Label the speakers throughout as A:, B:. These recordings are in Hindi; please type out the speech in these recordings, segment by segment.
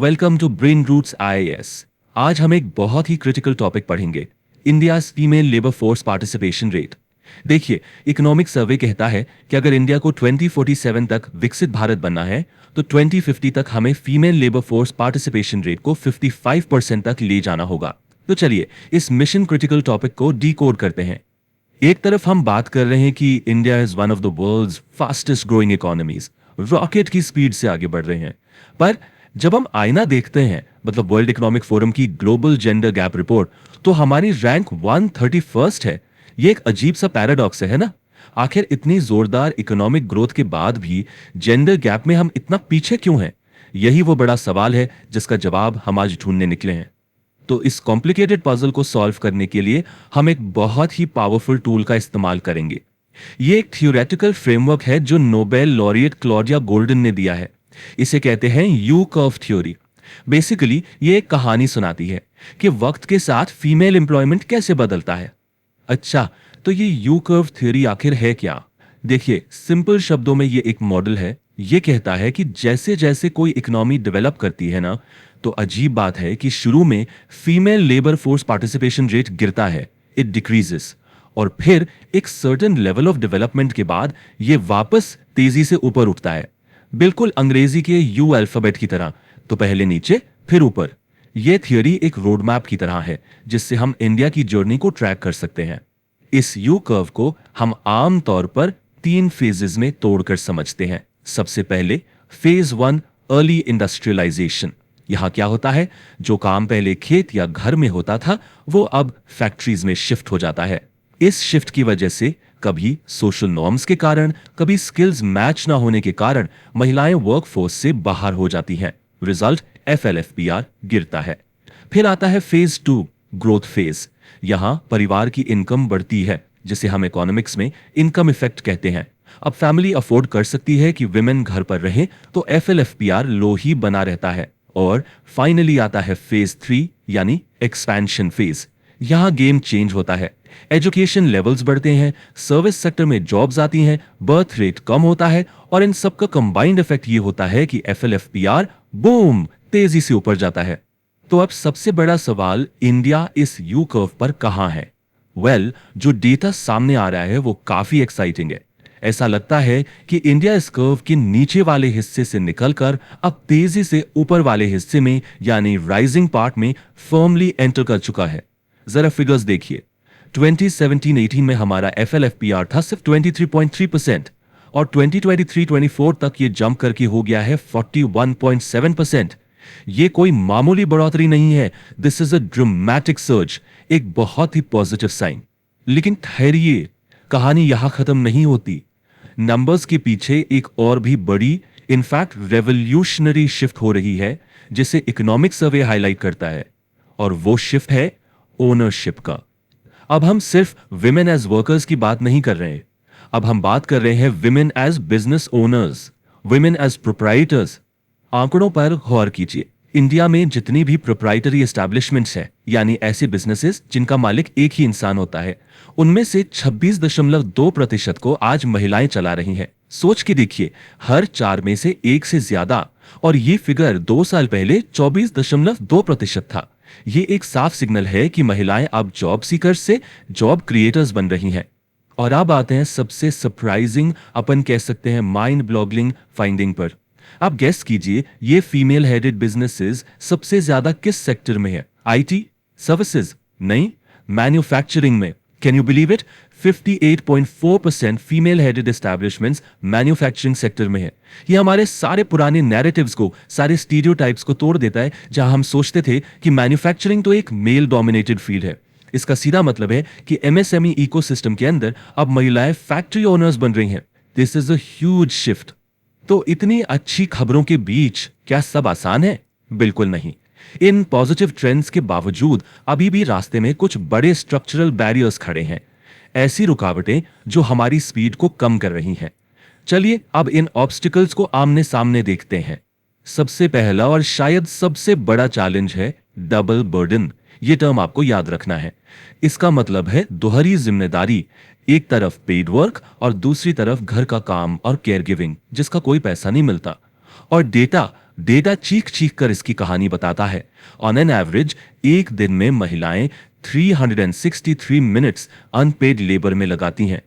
A: Welcome to Brain Roots IAS. आज हम एक बहुत ही क्रिटिकल टॉपिक पढ़ेंगे, India's female labour force participation rate. देखिए, इकोनॉमिक सर्वे कहता है कि अगर इंडिया को 2047 तक विकसित भारत बनना है तो 2050 तक हमें female labour force participation rate को 55% तक ले जाना होगा। तो चलिए इस मिशन क्रिटिकल टॉपिक को डीकोड करते हैं। एक तरफ हम बात कर रहे हैं कि India is one of the world's fastest growing economies, rocket की स्पीड से आगे बढ़ रहे हैं। पर जब हम आईना देखते हैं, मतलब वर्ल्ड इकोनॉमिक फोरम की ग्लोबल जेंडर गैप रिपोर्ट, तो हमारी रैंक 131st है। ये एक अजीब सा पैराडॉक्स है ना? आखिर इतनी जोरदार इकोनॉमिक ग्रोथ के बाद भी जेंडर गैप में हम इतना पीछे क्यों हैं? यही वो बड़ा सवाल है जिसका जवाब हम आज ढूंढने निकले हैं। तो इस कॉम्प्लिकेटेड पजल को सॉल्व करने के लिए हम एक बहुत ही पावरफुल टूल का इस्तेमाल करेंगे। ये एक थियोरेटिकल फ्रेमवर्क है जो नोबेल लॉरिएट क्लॉडिया गोल्डन ने दिया है। इसे कहते हैं यू कर्व थ्योरी। बेसिकली ये एक कहानी सुनाती है कि वक्त के साथ फीमेल एम्प्लॉयमेंट कैसे बदलता है। अच्छा, तो ये यू कर्व थ्योरी आखिर है क्या? देखिए, सिंपल शब्दों में ये एक मॉडल है। ये कहता है कि जैसे जैसे कोई इकोनॉमी डेवलप करती है ना, तो अजीब बात है कि शुरू में female labour force participation rate गिरता है, इट डिक्रीजेस, और फिर एक सर्टेन लेवल ऑफ डेवलपमेंट के बाद ये वापस तेजी से ऊपर उठता है, बिल्कुल अंग्रेजी के यू अल्फाबेट की तरह। तो पहले नीचे फिर ऊपर। यह थियोरी एक रोड मैप की तरह है जिससे हम इंडिया की जर्नी को ट्रैक कर सकते हैं। इस यू कर्व को हम आम तौर पर 3 फेजेस में तोड़कर समझते हैं। सबसे पहले फेज 1, अर्ली इंडस्ट्रियलाइजेशन। यहां क्या होता है? जो काम पहले खेत या घर में होता था वो अब फैक्ट्रीज में शिफ्ट हो जाता है। इस शिफ्ट की वजह से कभी सोशल नॉर्म्स के कारण, कभी स्किल्स मैच ना होने के कारण महिलाएं वर्कफोर्स से बाहर हो जाती हैं। रिजल्ट एफएलएफपीआर गिरता है। फिर आता है फेज 2, ग्रोथ फेज। यहां परिवार की इनकम बढ़ती है, जिसे हम इकोनॉमिक्स में इनकम इफेक्ट कहते हैं। अब फैमिली अफोर्ड कर सकती है कि विमेन घर पर रहें, तो एफएलएफपीआर लो ही बना रहता है। और फाइनली आता है फेज 3 यानी एक्सपेंशन फेज। यहां गेम चेंज होता है। एजुकेशन लेवल्स बढ़ते हैं, सर्विस सेक्टर में जॉब्स आती हैं, बर्थ रेट कम होता है, और इन सबका कंबाइंड इफेक्ट ये होता है कि एफएलएफपीआर बूम तेजी से ऊपर जाता है। तो अब सबसे बड़ा सवाल, इंडिया इस यू कर्व पर कहां है? वेल, जो डेटा सामने आ रहा है वो काफी एक्साइटिंग है। ऐसा लगता है कि इंडिया इस कर्व के नीचे वाले हिस्से से निकलकर अब तेजी से ऊपर वाले हिस्से में यानी राइजिंग पार्ट में फर्मली एंटर कर चुका है। जरा फिगर्स देखिए। 2017-18 में हमारा एफएलएफपीआर था सिर्फ 23.3%, और 2023-24 तक ये जंप करके हो गया है 41.7%। ये कोई मामूली बढ़ोतरी नहीं है, this is a dramatic surge, एक बहुत ही पॉजिटिव साइन। लेकिन ठहरिए, कहानी यहां खत्म नहीं होती। नंबर्स के पीछे एक और भी बड़ी, इनफैक्ट रेवोल्यूशनरी शिफ्ट हो रही है, जिसे इकोनॉमिक सर्वे हाईलाइट करता है, और वो शिफ्ट है ओनरशिप का। अब हम सिर्फ विमेन एज वर्कर्स की बात नहीं कर रहे हैं, अब हम बात कर रहे हैं women as business owners, women as proprietors. आंकड़ों पर गौर कीजिए। इंडिया में जितनी भी प्रोप्राइटरी एस्टैब्लिशमेंट्स हैं, यानी ऐसे बिजनेसेस जिनका मालिक एक ही इंसान होता है, उनमें से 26.2% को आज महिलाएं चला रही हैं। सोच के देखिए, हर 4 में से 1 से ज्यादा। और ये फिगर 2 साल पहले 24.2% था। ये एक साफ सिग्नल है कि महिलाएं अब जॉब सीकर्स से जॉब क्रिएटर्स बन रही हैं। और अब आते हैं सबसे सरप्राइजिंग, अपन कह सकते हैं माइंड ब्लॉगिंग फाइंडिंग पर। आप गेस कीजिए, ये फीमेल हेडेड बिजनेसेस सबसे ज्यादा किस सेक्टर में है? IT, services? नहीं, मैन्युफैक्चरिंग में। Can you believe it? 58.4% female headed establishments manufacturing sector में है। ये हमारे सारे पुराने नैरेटिव्स को, सारे स्टीरियोटाइप्स को तोड़ देता है, जहां हम सोचते थे कि मैन्युफैक्चरिंग तो एक मेल डोमिनेटेड फील्ड है। इसका सीधा मतलब है कि एमएसएमई इकोसिस्टम के अंदर अब महिलाएं फैक्ट्री ओनर्स बन रही हैं। This is a huge shift. तो इतनी अच्छी खबरों के बीच क्या सब आसान है? बिल्कुल नहीं। इन पॉजिटिव ट्रेंड्स के बावजूद अभी भी रास्ते में कुछ बड़े स्ट्रक्चरल बैरियर्स खड़े हैं, ऐसी रुकावटें जो हमारी स्पीड को कम कर रही हैं। चलिए अब इन ऑब्स्टिकल्स को आमने सामने देखते हैं। सबसे पहला और शायद सबसे बड़ा चैलेंज है डबल बर्डन। ये टर्म आपको याद रखना है। इसका मतलब है दोहरी जिम्मेदारी, एक तरफ पेड वर्क और दूसरी तरफ घर का काम और केयर गिविंग, जिसका कोई पैसा नहीं मिलता। और डेटा डेटा चीख चीख कर इसकी कहानी बताता है। ऑन एन एवरेज एक दिन में महिलाएं 363 मिनट्स अनपेड लेबर में लगाती हैं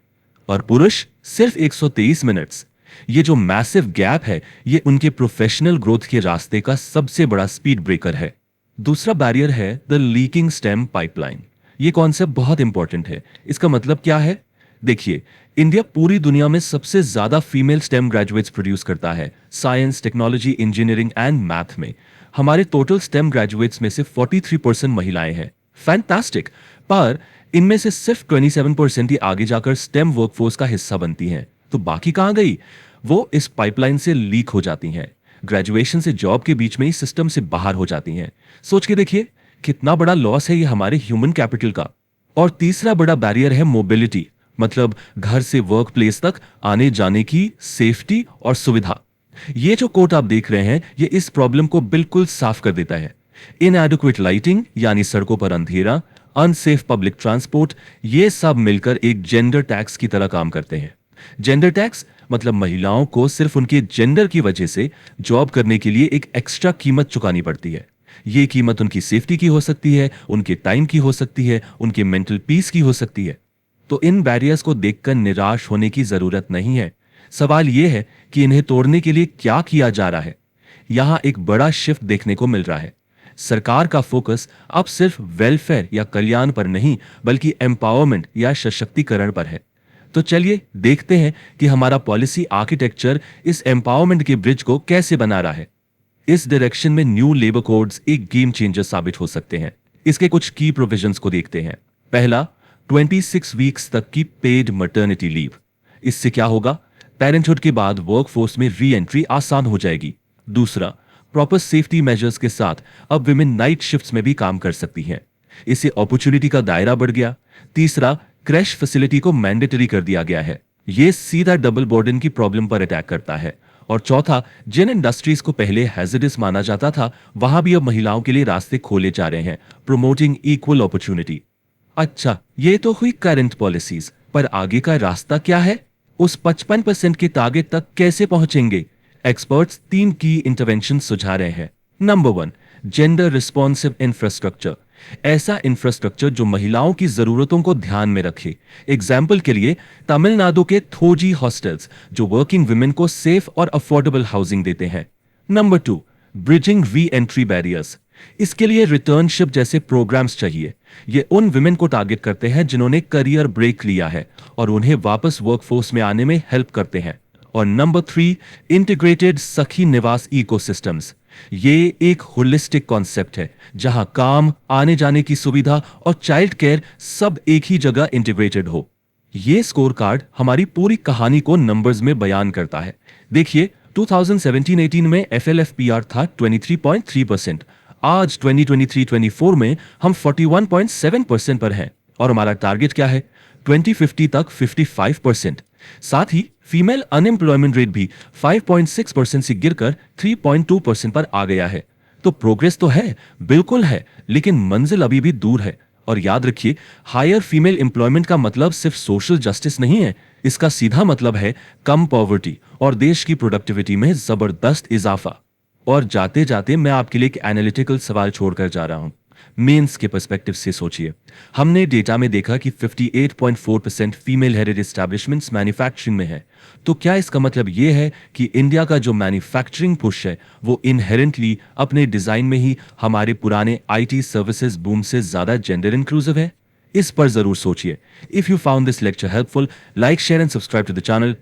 A: और पुरुष सिर्फ 123 मिनट्स। ये जो मैसिव गैप है, ये उनके प्रोफेशनल ग्रोथ के रास्ते का सबसे बड़ा स्पीड ब्रेकर है। दूसरा बैरियर है द लीकिंग स्टेम पाइपलाइन। ये कॉन्सेप्ट बहुत इंपॉर्टेंट है। इसका मतलब क्या है? देखिए, इंडिया पूरी दुनिया में सबसे ज्यादा फीमेल स्टेम ग्रेजुएट्स प्रोड्यूस करता है, science, technology, engineering and math में। हमारे टोटल स्टेम ग्रेजुएट्स में से 43% महिलाएं हैं। फैंटास्टिक। पर इनमें से सिर्फ 27% ही आगे जाकर स्टेम वर्कफोर्स का हिस्सा बनती हैं। तो बाकी कहां गई? वो इस पाइपलाइन से लीक हो जाती हैं, ग्रेजुएशन से जॉब के बीच में ही सिस्टम से बाहर हो जाती हैं। सोच के देखिए कितना बड़ा लॉस है ये हमारे ह्यूमन कैपिटल का। और तीसरा बड़ा बैरियर है मोबिलिटी, मतलब घर से वर्क प्लेस तक आने जाने की सेफ्टी और सुविधा। ये जो कोट आप देख रहे हैं, ये इस प्रॉब्लम को बिल्कुल साफ कर देता है। इनएडिक्वेट लाइटिंग यानी सड़कों पर अंधेरा, अनसेफ पब्लिक ट्रांसपोर्ट, ये सब मिलकर एक जेंडर टैक्स की तरह काम करते हैं। जेंडर टैक्स मतलब महिलाओं को सिर्फ उनके जेंडर की वजह से जॉब करने के लिए एक एक्स्ट्रा कीमत चुकानी पड़ती है। ये कीमत उनकी सेफ्टी की हो सकती है, उनके टाइम की हो सकती है, उनके मेंटल पीस की हो सकती है। तो इन बैरियर्स को देखकर निराश होने की जरूरत नहीं है। सवाल यह है कि इन्हें तोड़ने के लिए क्या किया जा रहा है। यहां एक बड़ा शिफ्ट देखने को मिल रहा है। सरकार का फोकस अब सिर्फ वेलफेयर या कल्याण पर नहीं, बल्कि एम्पावरमेंट या सशक्तिकरण पर है। तो चलिए देखते हैं कि हमारा पॉलिसी आर्किटेक्चर इस एम्पावरमेंट के ब्रिज को कैसे बना रहा है। इस डायरेक्शन में न्यू लेबर कोड्स एक गेम चेंजर साबित हो सकते हैं। इसके कुछ की प्रोविजंस को देखते हैं। पहला, 26 वीक्स तक की पेड मटर्निटी लीव। इससे क्या होगा? पेरेंटहुड के बाद वर्कफोर्स में री एंट्री आसान हो जाएगी। दूसरा, प्रॉपर सेफ्टी मेजर्स के साथ अब विमेन नाइट शिफ्ट्स में भी काम कर सकती हैं। इससे अपॉर्चुनिटी का दायरा बढ़ गया। तीसरा, क्रैश फैसिलिटी को मैंडेटरी कर दिया गया है। यह सीधा डबल बर्डन की प्रॉब्लम पर अटैक करता है। और चौथा, जिन इंडस्ट्रीज को पहले हैजर्डस माना जाता था, वहां भी अब महिलाओं के लिए रास्ते खोले जा रहे हैं, प्रोमोटिंग इक्वल अपॉर्चुनिटी। अच्छा, ये तो हुई करंट पॉलिसीज, पर आगे का रास्ता क्या है? उस 55% के टारगेट तक कैसे पहुंचेंगे? एक्सपर्ट्स 3 की इंटरवेंशन सुझा रहे हैं। Number 1, gender responsive infrastructure. ऐसा इंफ्रास्ट्रक्चर जो महिलाओं की जरूरतों को ध्यान में रखे। एग्जाम्पल के लिए तमिलनाडु के थोजी हॉस्टल्स, जो वर्किंग वुमेन को सेफ और अफोर्डेबल हाउसिंग देते हैं। Number 2, bridging re entry barriers. इसके लिए रिटर्नशिप जैसे प्रोग्राम्स चाहिए। ये उन वुमेन को टारगेट करते हैं जिन्होंने करियर ब्रेक लिया है और उन्हें वापस वर्कफोर्स में आने में हेल्प करते हैं। और नंबर 3, इंटीग्रेटेड सखी निवास इकोसिस्टम्स। ये एक होलिस्टिक कॉन्सेप्ट है जहां काम, आने जाने की सुविधा और चाइल्ड केयर सब एक ही जगह इंटीग्रेटेड हो। ये स्कोर कार्ड हमारी पूरी कहानी को नंबर्स में बयान करता है। देखिए, 2017-18 में FLFPR था 23.3%। आज 2023-24 में हम 41.7% पर हैं और हमारा टारगेट क्या है? 2050 तक 55%। साथ ही फीमेल अनएम्प्लॉयमेंट रेट भी 5.6% से गिरकर 3.2% पर आ गया है। तो प्रोग्रेस तो है, बिल्कुल है, लेकिन मंजिल अभी भी दूर है। और याद रखिए, हायर फीमेल एम्प्लॉयमेंट का मतलब सिर्फ सोशल जस्टिस नहीं है। इसका सीधा मतलब है कम पॉवर्टी और देश की प्रोडक्टिविटी में जबरदस्त इजाफा। और जाते जाते मैं आपके लिए एक एनालिटिकल सवाल छोड़कर जा रहा हूं। मेंस के पर्सपेक्टिव से सोचिए। हमने डेटा में देखा कि 58.4% फीमेल हेडेड एस्टैब्लिशमेंट्स मैन्युफैक्चरिंग में है। तो क्या इसका मतलब यह है कि इंडिया का जो मैन्युफैक्चरिंग पुश है, वो इनहेरेंटली अपने डिजाइन में ही हमारे पुराने IT सर्विसेज बूम से ज्यादा जेंडर इंक्लूसिव है? इस पर जरूर सोचिए। If you found this lecture helpful, like, share and subscribe to the channel.